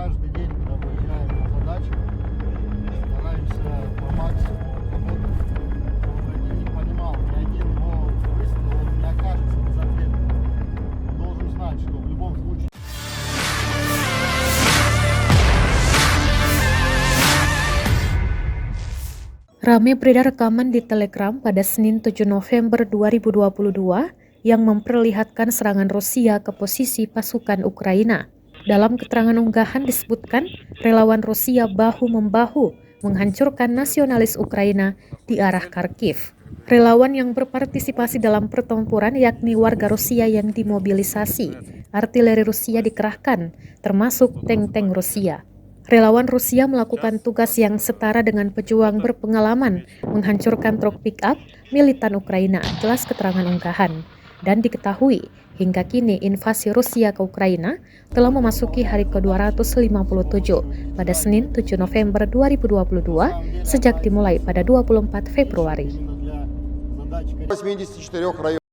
каждый день, когда выезжаем на задачу, стараемся по максимуму отработать, чтобы противник понимал, ни один его выстрел он не окажется безответным. Он должен знать, что в любом случае. Rame beredar rekaman di Telegram pada Senin 7 November 2022 yang memperlihatkan serangan Rusia ke posisi pasukan Ukraina. Dalam keterangan unggahan disebutkan relawan Rusia bahu-membahu menghancurkan nasionalis Ukraina di arah Kharkiv. Relawan yang berpartisipasi dalam pertempuran yakni warga Rusia yang dimobilisasi. Artileri Rusia dikerahkan, termasuk tank-tank Rusia. Relawan Rusia melakukan tugas yang setara dengan pejuang berpengalaman menghancurkan truk pick-up militan Ukraina, jelas keterangan unggahan. Dan diketahui, hingga kini invasi Rusia ke Ukraina telah memasuki hari ke-257 pada Senin 7 November 2022 sejak dimulai pada 24 Februari. 84 районов.